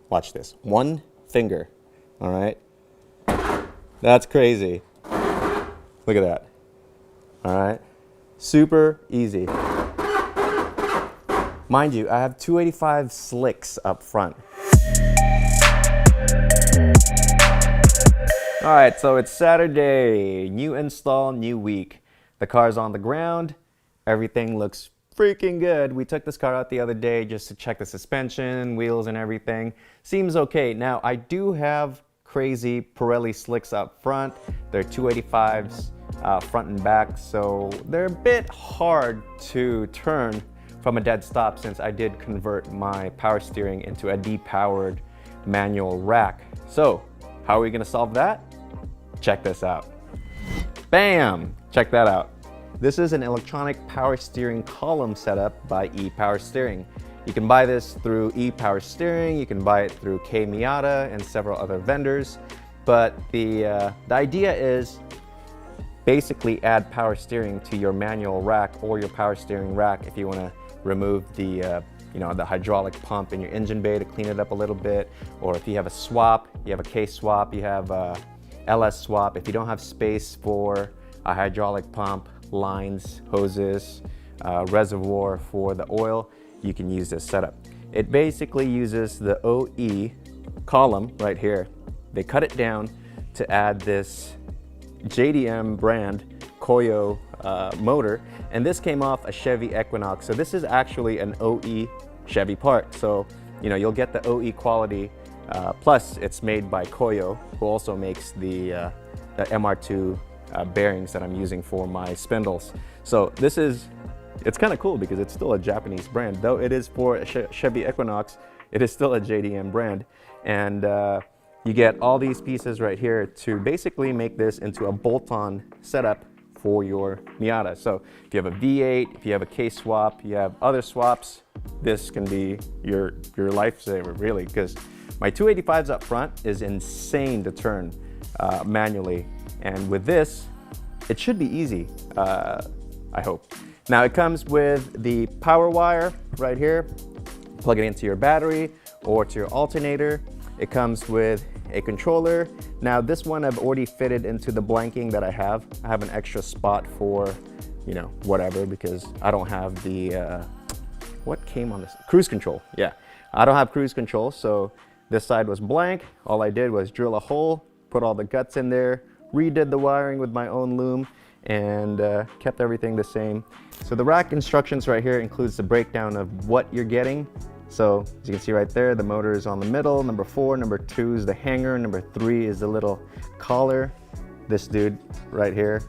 Watch this. One finger, all right? That's crazy. Look at that, all right? Super easy. Mind you, I have 285 slicks up front. All right, so it's Saturday, new install, new week. The car's on the ground, everything looks freaking good. We took this car out the other day just to check the suspension, wheels and everything. Seems okay. Now, I do have crazy Pirelli slicks up front. They're 285s front and back, so they're a bit hard to turn from a dead stop since I did convert my power steering into a depowered manual rack. So, how are we gonna solve that? Check this out. Bam! Check that out. This is an electronic power steering column setup by ePower Steering. You can buy this through ePower Steering, you can buy it through Miata and several other vendors, but the idea is basically add power steering to your manual rack or your power steering rack if you want to remove the the hydraulic pump in your engine bay to clean it up a little bit, or if you have a swap, you have a case swap, you have a LS swap. If you don't have space for a hydraulic pump, lines, hoses, reservoir for the oil, you can use this setup. It basically uses the OE column right here. They cut it down to add this JDM brand Koyo motor, and this came off a Chevy Equinox. So this is actually an OE Chevy part. So you'll get the OE quality. Plus, it's made by Koyo, who also makes the MR2 bearings that I'm using for my spindles. So it's kind of cool because it's still a Japanese brand. Though it is for a Chevy Equinox, it is still a JDM brand. And you get all these pieces right here to basically make this into a bolt-on setup for your Miata. So if you have a V8, if you have a case swap, you have other swaps, this can be your lifesaver, really, because my 285s up front is insane to turn manually. And with this, it should be easy, I hope. Now it comes with the power wire right here. Plug it into your battery or to your alternator. It comes with a controller. Now this one I've already fitted into the blanking that I have. I have an extra spot for, whatever, because I don't have the, what came on this? Cruise control, yeah. I don't have cruise control, so this side was blank. All I did was drill a hole, put all the guts in there, redid the wiring with my own loom, and kept everything the same. So the rack instructions right here includes the breakdown of what you're getting. So as you can see right there, the motor is on the middle, number 4, number 2 is the hanger, number 3 is the little collar, this dude right here.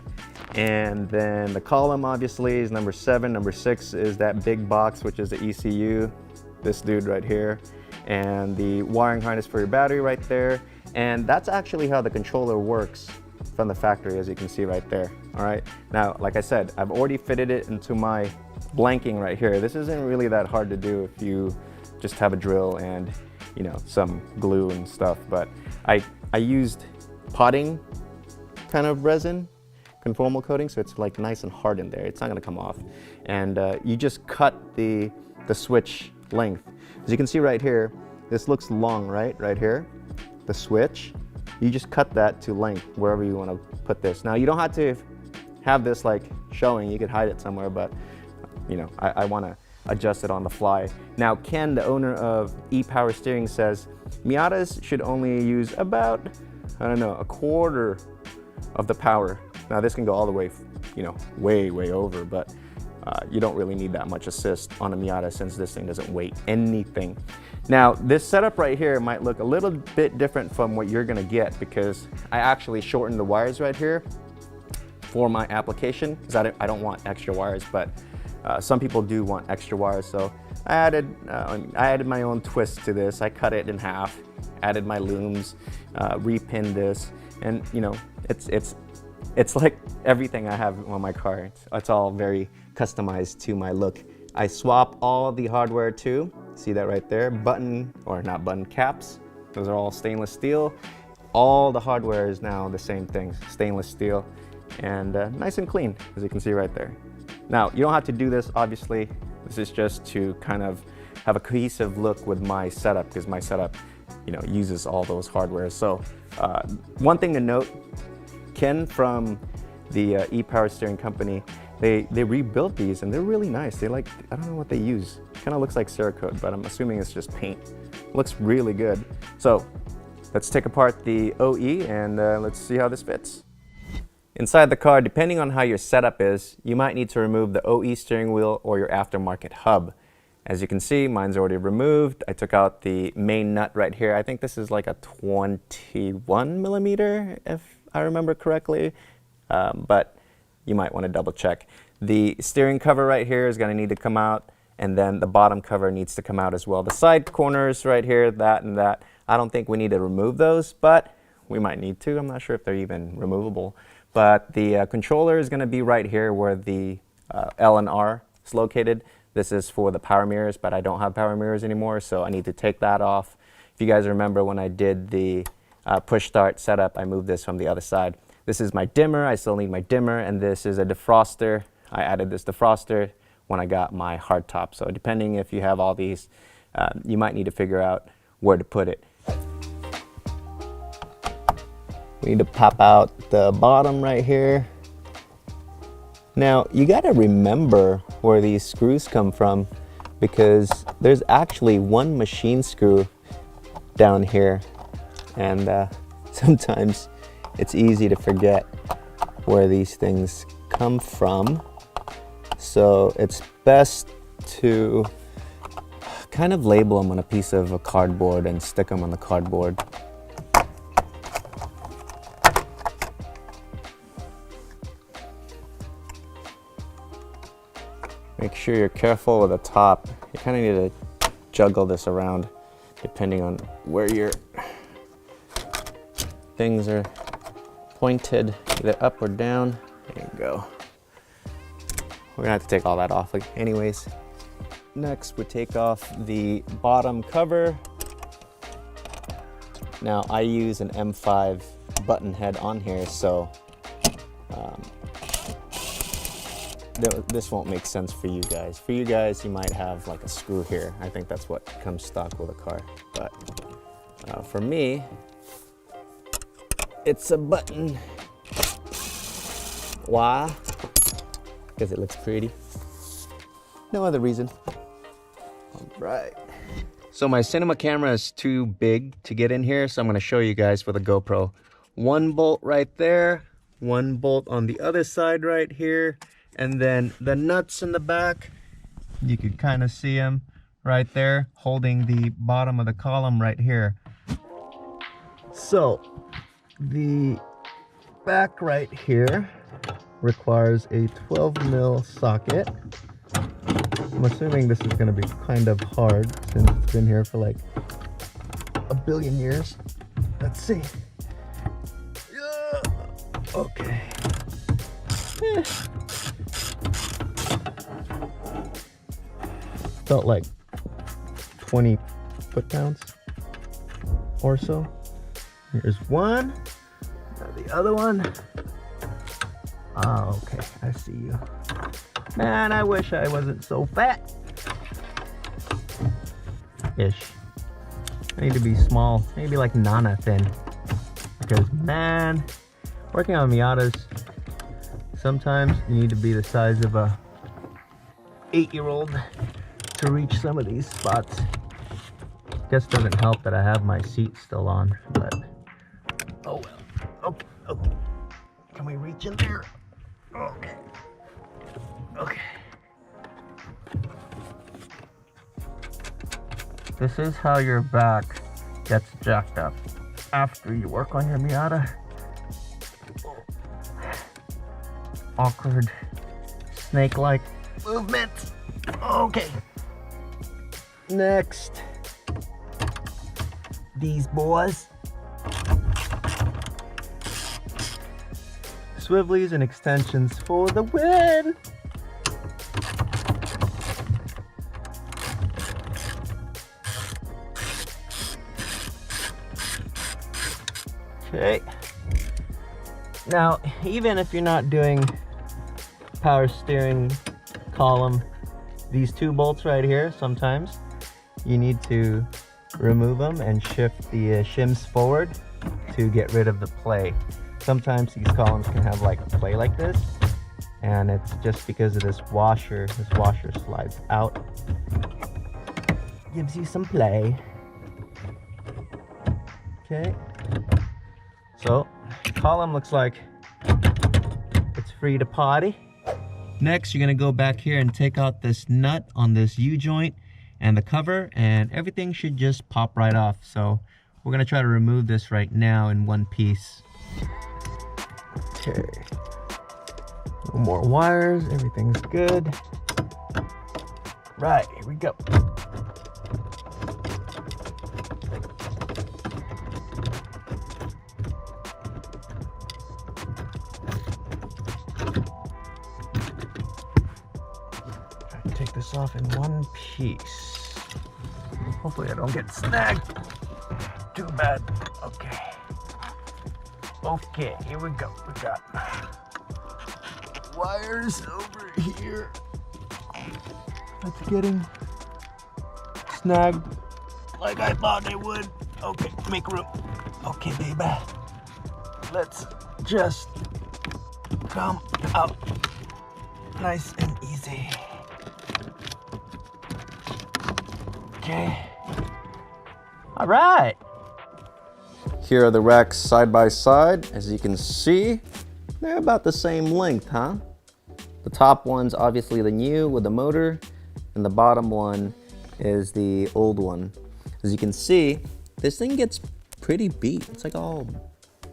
And then the column obviously is number 7, number 6 is that big box, which is the ECU, this dude right here. And the wiring harness for your battery right there. And that's actually how the controller works from the factory, as you can see right there. All right, now like I said, I've already fitted it into my blanking right here. This isn't really that hard to do if you just have a drill and some glue and stuff, but I used potting kind of resin, conformal coating, so it's like nice and hard in there. It's not gonna come off. And you just cut the switch length. As you can see right here, this looks long, right here, the switch. You just cut that to length wherever you want to put this. Now you don't have to have this like showing, you could hide it somewhere, but I want to adjust it on the fly. Now Ken, the owner of ePower Steering, says Miatas should only use about, I don't know, a quarter of the power. Now this can go all the way, way over, but you don't really need that much assist on a Miata since this thing doesn't weigh anything. Now this setup right here might look a little bit different from what you're gonna get because I actually shortened the wires right here for my application because I don't want extra wires, but some people do want extra wires. So I added my own twist to this. I cut it in half, added my looms, repinned this, and it's like everything I have on my car. It's all very customized to my look. I swap all the hardware too. See that right there? Not button caps. Those are all stainless steel. All the hardware is now the same thing, stainless steel, and nice and clean, as you can see right there. Now, you don't have to do this, obviously. This is just to kind of have a cohesive look with my setup, because my setup uses all those hardware. So one thing to note, Ken from the e-Power Steering Company, they rebuilt these and they're really nice. They I don't know what they use. Kind of looks like Cerakote, but I'm assuming it's just paint. Looks really good. So let's take apart the OE and let's see how this fits. Inside the car, depending on how your setup is, you might need to remove the OE steering wheel or your aftermarket hub. As you can see, mine's already removed. I took out the main nut right here. I think this is like a 21 millimeter, if I remember correctly, but you might want to double check. The steering cover right here is going to need to come out, and then the bottom cover needs to come out as well. The side corners right here, that and that, I don't think we need to remove those, but we might need to. I'm not sure if they're even removable. But the controller is going to be right here where the L and R is located. This is for the power mirrors, but I don't have power mirrors anymore, so I need to take that off. If you guys remember when I did the push start setup, I moved this from the other side. This is my dimmer. I still need my dimmer, and this is a defroster. I added this defroster when I got my hardtop. So depending if you have all these, you might need to figure out where to put it. We need to pop out the bottom right here. Now, you gotta remember where these screws come from, because there's actually one machine screw down here, and sometimes it's easy to forget where these things come from. So it's best to kind of label them on a piece of a cardboard and stick them on the cardboard. Make sure you're careful with the top. You kind of need to juggle this around depending on where your things are pointed, either up or down. There you go. We're gonna have to take all that off anyways. Next, we take off the bottom cover. Now, I use an M5 button head on here, so this won't make sense for you guys. For you guys, you might have like a screw here. I think that's what comes stock with a car. But for me, it's a button. Why? Because it looks pretty. No other reason. All right. So my cinema camera is too big to get in here, so I'm going to show you guys with a GoPro. One bolt right there, one bolt on the other side right here, and then the nuts in the back, you could kind of see them right there, holding the bottom of the column right here. So the back right here requires a 12 mil socket. I'm assuming this is going to be kind of hard since it's been here for like a billion years. Let's see. Okay. Felt like 20 foot-pounds or so. Here's one. Now the other one. Oh, okay, I see you. Man, I wish I wasn't so fat. Ish. I need to be small, maybe like Nana thin. Because man, working on Miatas, sometimes you need to be the size of a 8-year-old to reach some of these spots. Guess it doesn't help that I have my seat still on, but oh well. Okay, okay. Can we reach in there? Okay. Okay. This is how your back gets jacked up after you work on your Miata. Awkward snake-like movements. Okay. Next, these boys. Swivellies and extensions for the win. Okay. Now, even if you're not doing power steering column, these two bolts right here, sometimes you need to remove them and shift the shims forward to get rid of the play. Sometimes these columns can have like play like this, and it's just because of this washer. This washer slides out, gives you some play. Okay, so column looks like it's free to potty. Next, you're gonna go back here and take out this nut on this U-joint and the cover, and everything should just pop right off. So we're gonna try to remove this right now in one piece. Okay, no more wires, everything's good. Right, here we go. Take this off in one piece. Hopefully I don't get snagged too bad. Okay, here we go. We got wires over here. That's getting snagged like I thought they would. Okay, make room. Okay, baby. Let's just come out nice and easy. Okay. All right. Here are the racks side by side. As you can see, they're about the same length, huh? The top one's obviously the new with the motor, and the bottom one is the old one. As you can see, this thing gets pretty beat. It's like all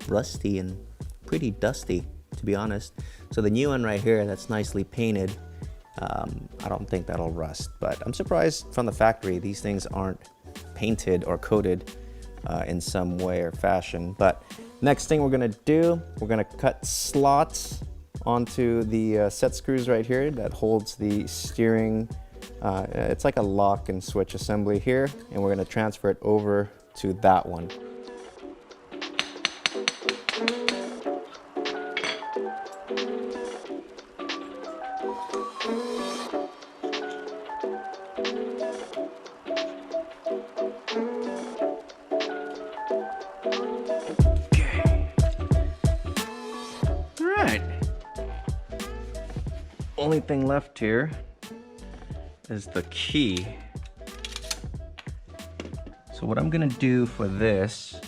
rusty and pretty dusty, to be honest. So the new one right here, that's nicely painted. I don't think that'll rust, but I'm surprised from the factory these things aren't painted or coated in some way or fashion. But next thing we're gonna do, we're gonna cut slots onto the set screws right here that holds the steering. It's like a lock and switch assembly here, and we're gonna transfer it over to that one. Only thing left here is the key. So what I'm gonna do for this,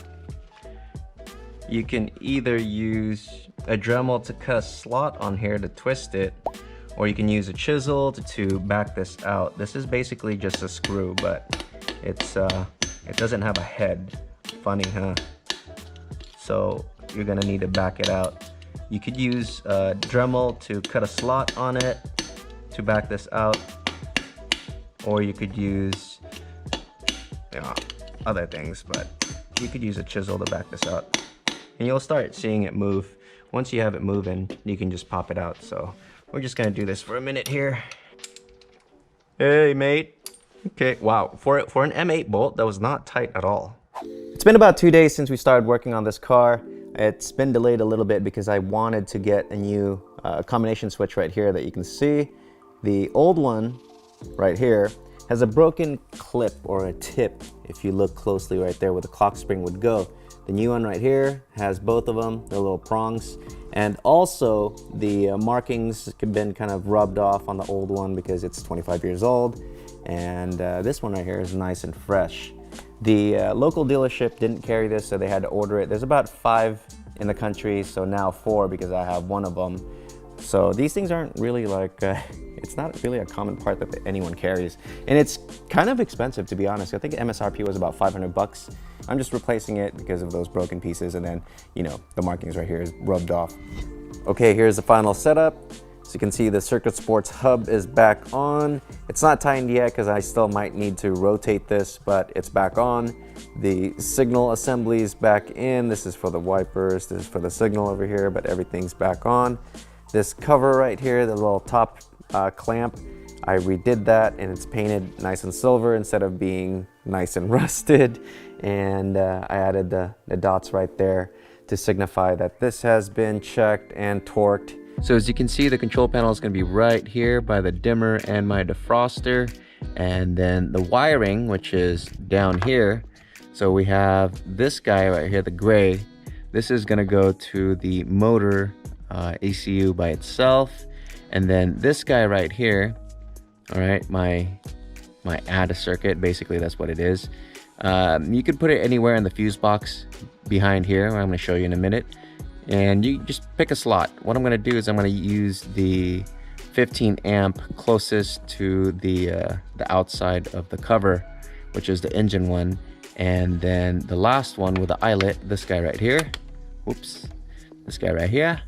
you can either use a Dremel to cut a slot on here to twist it, or you can use a chisel to back this out. This is basically just a screw, but it doesn't have a head. Funny, huh? So you're gonna need to back it out. You could use a Dremel to cut a slot on it to back this out, or you could use other things, but you could use a chisel to back this out. And you'll start seeing it move. Once you have it moving, you can just pop it out. So we're just gonna do this for a minute here. Hey, mate. Okay, wow, for an M8 bolt, that was not tight at all. It's been about 2 days since we started working on this car. It's been delayed a little bit because I wanted to get a new combination switch right here that you can see. The old one right here has a broken clip or a tip, if you look closely right there where the clock spring would go. The new one right here has both of them, they're little prongs. And also the markings have been kind of rubbed off on the old one because it's 25 years old. And this one right here is nice and fresh. The local dealership didn't carry this, so they had to order it. There's about 5 in the country, so now 4 because I have one of them. So these things aren't really like, it's not really a common part that anyone carries. And it's kind of expensive, to be honest. I think MSRP was about 500 bucks. I'm just replacing it because of those broken pieces, and then, you know, the markings right here is rubbed off. Okay, here's the final setup. So you can see the Circuit Sports hub is back on. It's not tightened yet because I still might need to rotate this, but it's back on. The signal assembly is back in. This is for the wipers, this is for the signal over here, but everything's back on. This cover right here, the little top clamp, I redid that and it's painted nice and silver instead of being nice and rusted. And I added the dots right there to signify that this has been checked and torqued. So as you can see, the control panel is going to be right here by the dimmer and my defroster. And then the wiring, which is down here, So we have this guy right here, the gray. This is gonna go to the motor ECU by itself. And then this guy right here, all right, my ATA circuit, basically that's what it is. You could put it anywhere in the fuse box behind here, I'm gonna show you in a minute. And you just pick a slot. What I'm gonna do is I'm gonna use the 15 amp closest to the outside of the cover, which is the engine one. And then the last one with the eyelet, this guy right here, whoops, this guy right here,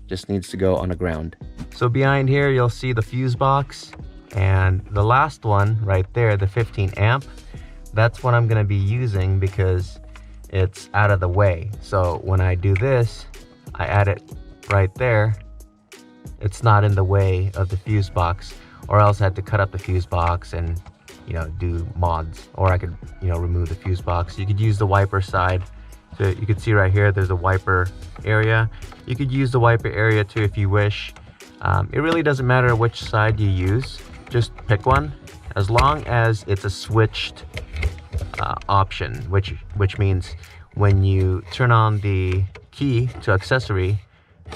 just needs to go on the ground. So behind here, you'll see the fuse box, and the last one right there, the 15 amp, that's what I'm gonna be using because it's out of the way. So when I do this, I add it right there. It's not in the way of the fuse box, or else I had to cut up the fuse box and, you know, do mods, or I could, you know, remove the fuse box. You could use the wiper side. So you can see right here, there's a wiper area. You could use the wiper area too if you wish. It really doesn't matter which side you use, just pick one, as long as it's a switched option, which means when you turn on the key to accessory,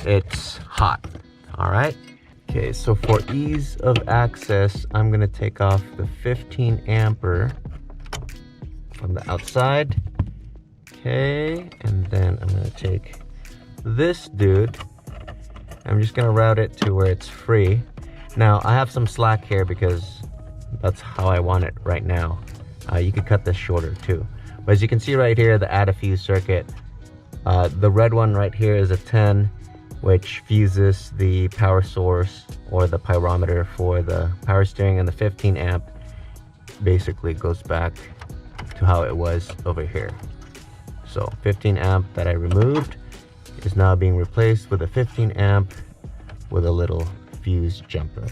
it's hot. All right. Okay, so for ease of access, I'm gonna take off the 15 ampere from the outside. Okay, and then I'm gonna take this dude. I'm just gonna route it to where it's free. Now, I have some slack here because that's how I want it right now. You could cut this shorter too. But as you can see right here, the ATA fuse circuit, the red one right here is a 10, which fuses the power source or the pyrometer for the power steering, and the 15 amp basically goes back to how it was over here. So 15 amp that I removed is now being replaced with a 15 amp with a little fuse jumper.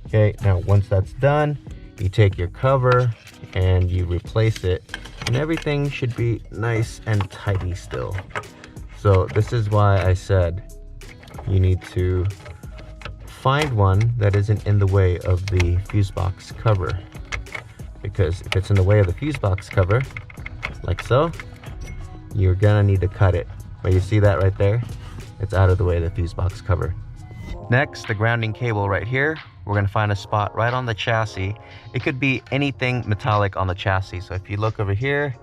Okay, now once that's done, you take your cover and you replace it, and everything should be nice and tidy still. So this is why I said you need to find one that isn't in the way of the fuse box cover, because if it's in the way of the fuse box cover, like so, you're gonna need to cut it. But you see that right there? It's out of the way of the fuse box cover. Next, the grounding cable right here. We're gonna find a spot right on the chassis. It could be anything metallic on the chassis. So if you look over here,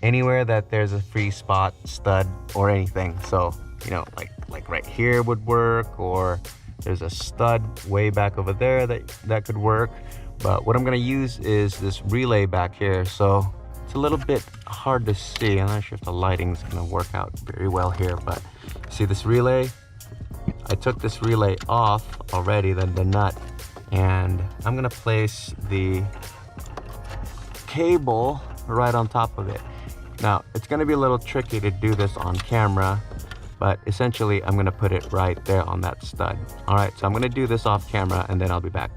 anywhere that there's a free spot, stud, or anything. So, you know, like right here would work, or there's a stud way back over there that could work. But what I'm gonna use is this relay back here. So it's a little bit hard to see. I'm not sure if the lighting's gonna work out very well here, but see this relay? I took this relay off already, the nut, and I'm gonna place the cable right on top of it. Now, it's gonna be a little tricky to do this on camera, but essentially I'm gonna put it right there on that stud. All right, so I'm gonna do this off camera and then I'll be back.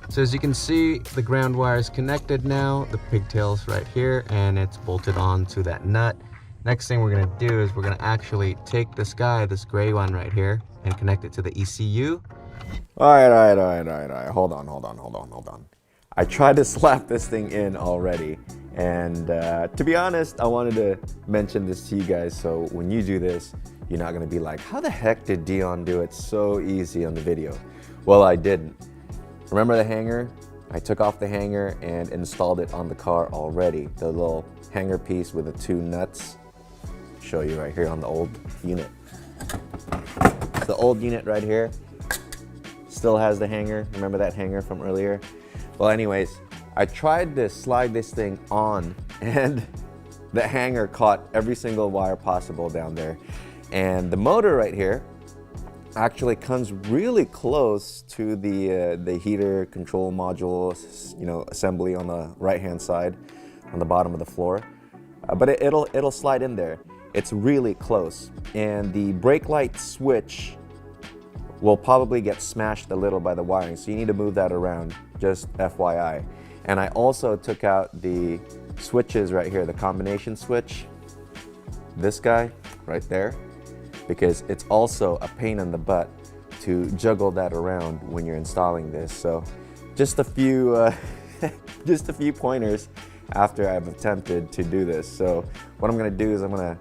So as you can see, the ground wire is connected now, the pigtail's right here, and it's bolted on to that nut. Next thing we're gonna do is we're gonna actually take this guy, this gray one right here, and connect it to the ECU. All right. Hold on. I tried to slap this thing in already, and to be honest, I wanted to mention this to you guys, so when you do this, you're not gonna be like, how the heck did Dion do it so easy on the video? Well, I didn't. Remember the hanger? I took off the hanger and installed it on the car already. The little hanger piece with the two nuts. Show you right here on the old unit. The old unit right here still has the hanger. Remember that hanger from earlier? Well, anyways, I tried to slide this thing on, and the hanger caught every single wire possible down there. And the motor right here actually comes really close to the heater control module, you know, assembly on the right-hand side, on the bottom of the floor. But it'll slide in there. It's really close, and the brake light switch will probably get smashed a little by the wiring, so you need to move that around, just FYI. And I also took out the switches right here, the combination switch, this guy right there, because it's also a pain in the butt to juggle that around when you're installing this. So just a few just a few pointers, after I've attempted to do this. So what I'm gonna do is I'm gonna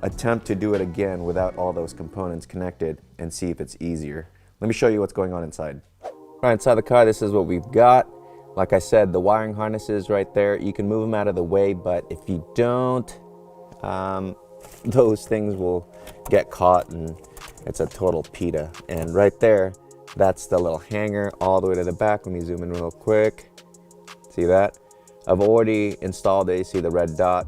attempt to do it again without all those components connected and see if it's easier. Let me show you what's going on inside. All right, inside the car, this is what we've got. Like I said, the wiring harnesses right there, you can move them out of the way, but if you don't, those things will get caught and it's a total PETA. And right there, that's the little hanger all the way to the back. Let me zoom in real quick. See that? I've already installed it. You see the red dot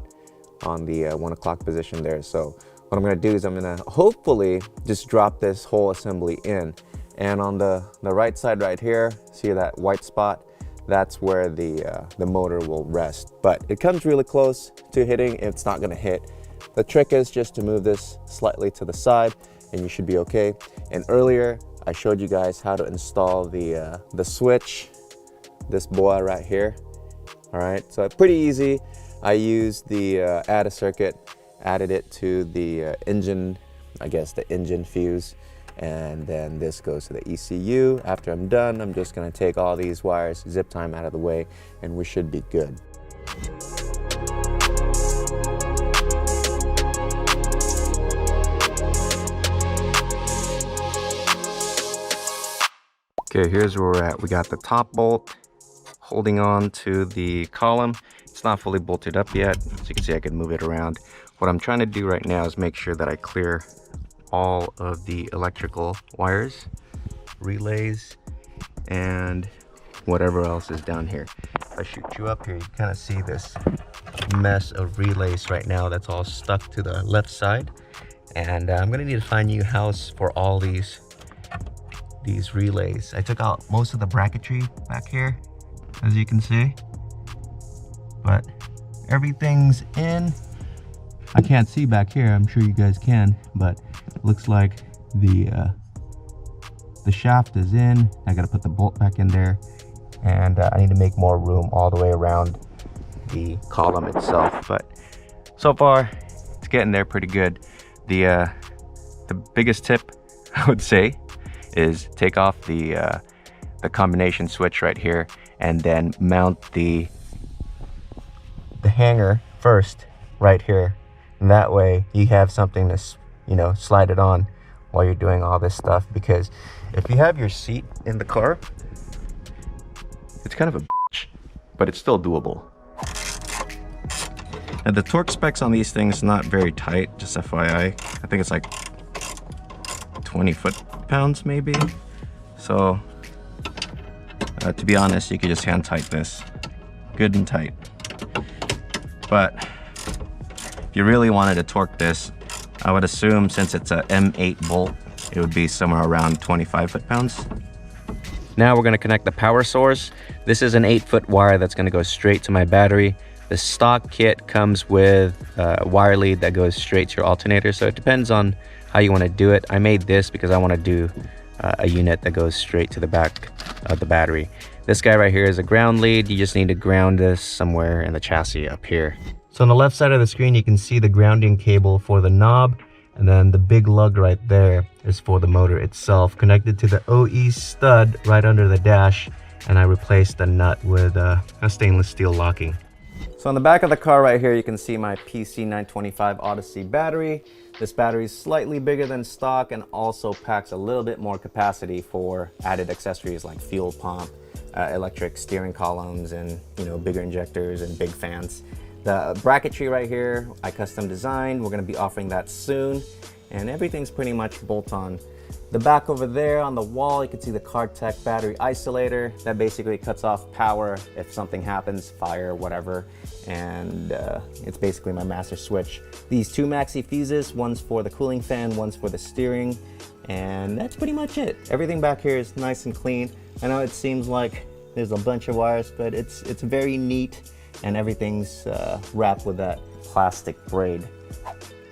on the 1 o'clock position there. So what I'm gonna do is I'm gonna hopefully just drop this whole assembly in. And on the right side right here, see that white spot? That's where the motor will rest. But it comes really close to hitting, it's not gonna hit. The trick is just to move this slightly to the side and you should be okay. And earlier, I showed you guys how to install the switch, this boy right here. All right, so pretty easy. I used the ATA circuit, added it to the engine, I guess the engine fuse, and then this goes to the ECU. After I'm done, I'm just gonna take all these wires, zip tie them out of the way, and we should be good. Okay, here's where we're at. We got the top bolt holding on to the column. It's not fully bolted up yet. As you can see, I can move it around. What I'm trying to do right now is make sure that I clear all of the electrical wires, relays, and whatever else is down here. If I shoot you up here, you kind of see this mess of relays right now that's all stuck to the left side. And I'm gonna need to find a new house for all these relays. I took out most of the bracketry back here, as you can see, but everything's in. I can't see back here, I'm sure you guys can, but looks like the shaft is in. I gotta put the bolt back in there, and I need to make more room all the way around the column itself. But so far, it's getting there pretty good. The biggest tip I would say is take off the combination switch right here, and then mount the hanger first right here. And that way you have something to, you know, slide it on while you're doing all this stuff. Because if you have your seat in the car, it's kind of a bitch, but it's still doable. And the torque specs on these things not very tight, just FYI. I think it's like 20 foot-pounds maybe. So to be honest, you could just hand tight this, good and tight. But if you really wanted to torque this, I would assume since it's a M8 bolt, it would be somewhere around 25 foot-pounds. Now we're gonna connect the power source. This is an 8-foot wire that's gonna go straight to my battery. The stock kit comes with a wire lead that goes straight to your alternator, so it depends on how you wanna do it. I made this because I wanna do a unit that goes straight to the back of the battery. This guy right here is a ground lead. You just need to ground this somewhere in the chassis up here. So on the left side of the screen, you can see the grounding cable for the knob, and then the big lug right there is for the motor itself, connected to the OE stud right under the dash, and I replaced the nut with a stainless steel locking. So on the back of the car right here, you can see my PC925 Odyssey battery. This battery is slightly bigger than stock and also packs a little bit more capacity for added accessories like fuel pump, electric steering columns, and bigger injectors and big fans. The bracketry right here, I custom designed. We're gonna be offering that soon, and everything's pretty much bolt-on. The back over there on the wall, you can see the CarTech battery isolator. That basically cuts off power if something happens, fire, whatever. And it's basically my master switch. These two maxi fuses, one's for the cooling fan, one's for the steering. And that's pretty much it. Everything back here is nice and clean. I know it seems like there's a bunch of wires, but it's very neat, and everything's wrapped with that plastic braid.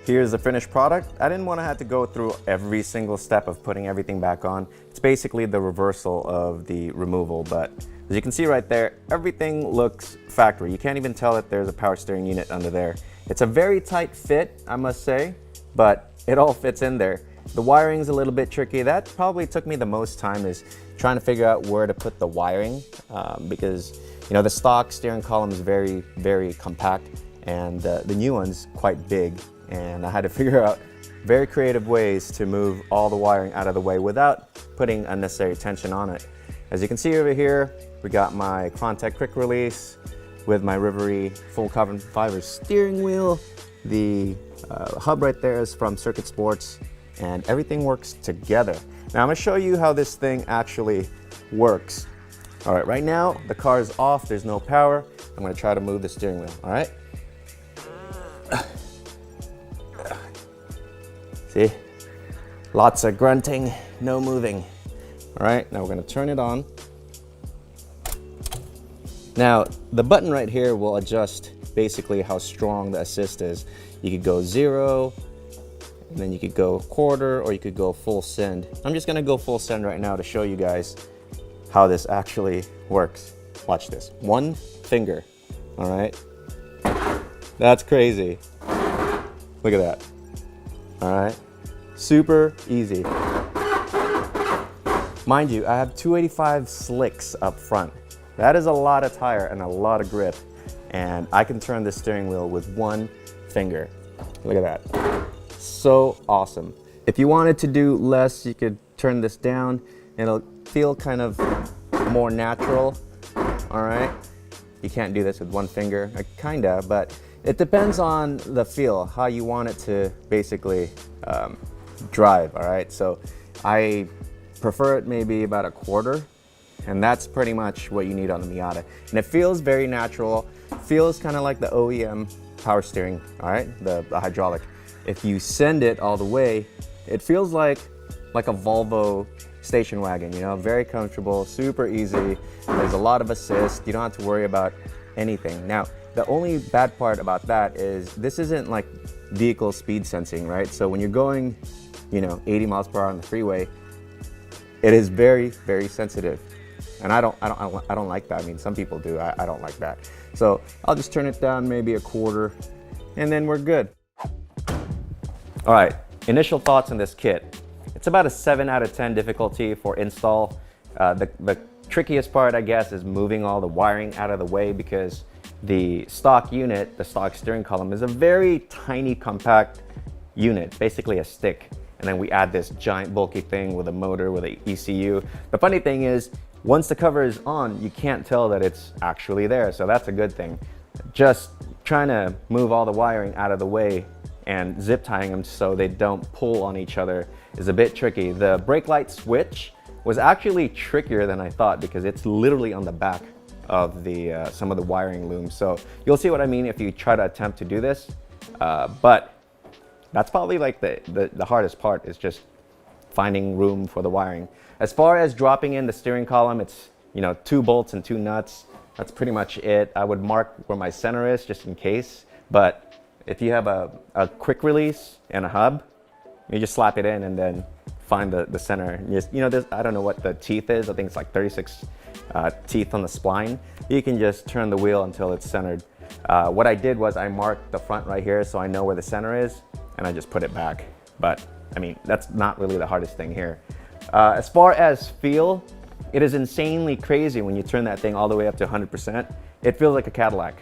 Here's the finished product. I didn't want to have to go through every single step of putting everything back on. It's basically the reversal of the removal, but as you can see right there, everything looks factory. You can't even tell that there's a power steering unit under there. It's a very tight fit, I must say, but it all fits in there. The wiring's a little bit tricky. That probably took me the most time, is trying to figure out where to put the wiring, because you know the stock steering column is very, very compact, and the new one's quite big, and I had to figure out very creative ways to move all the wiring out of the way without putting unnecessary tension on it. As you can see over here, we got my Contact quick release with my Rivery full carbon fiber steering wheel. The hub right there is from Circuit Sports, and everything works together. Now I'm gonna show you how this thing actually works. All right, right now the car is off, there's no power. I'm gonna try to move the steering wheel, all right? See, lots of grunting, no moving. All right, now we're gonna turn it on. Now, the button right here will adjust basically how strong the assist is. You could go 0, and then you could go quarter, or you could go full send. I'm just gonna go full send right now to show you guys how this actually works. Watch this, 1 finger, all right? That's crazy. Look at that. All right, super easy. Mind you, I have 285 slicks up front. That is a lot of tire and a lot of grip, and I can turn the steering wheel with 1 finger. Look at that, so awesome. If you wanted to do less, you could turn this down, and it'll feel kind of more natural, all right? You can't do this with 1 finger, kinda, but it depends on the feel, how you want it to basically drive, all right? So I prefer it maybe about a quarter, and that's pretty much what you need on the Miata. And it feels very natural, feels kind of like the OEM power steering, all right? The hydraulic. If you send it all the way, it feels like a Volvo station wagon, you know, very comfortable, super easy. There's a lot of assist, you don't have to worry about anything. Now, the only bad part about that is this isn't like vehicle speed sensing, right? So when you're going, you know, 80 miles per hour on the freeway, it is very, very sensitive. And I don't like that. I mean, some people do, I don't like that. So I'll just turn it down maybe a quarter, and then we're good. All right, initial thoughts on this kit. It's about a 7 out of 10 difficulty for install. The trickiest part, I guess, is moving all the wiring out of the way, because the stock unit, the stock steering column, is a very tiny, compact unit, basically a stick. And then we add this giant bulky thing with a motor, with an ECU. The funny thing is, once the cover is on, you can't tell that it's actually there, so that's a good thing. Just trying to move all the wiring out of the way and zip tying them so they don't pull on each other is a bit tricky. The brake light switch was actually trickier than I thought, because it's literally on the back of the some of the wiring looms. So you'll see what I mean if you try to attempt to do this, but that's probably like the hardest part, is just finding room for the wiring. As far as dropping in the steering column, it's, you know, 2 bolts and 2 nuts. That's pretty much it. I would mark where my center is just in case, but if you have a quick release and a hub, you just slap it in and then find the center. Just, you know, I don't know what the teeth is. I think it's like 36 teeth on the spline. You can just turn the wheel until it's centered. What I did was I marked the front right here so I know where the center is, and I just put it back. But I mean, that's not really the hardest thing here. As far as feel, it is insanely crazy when you turn that thing all the way up to 100%. It feels like a Cadillac.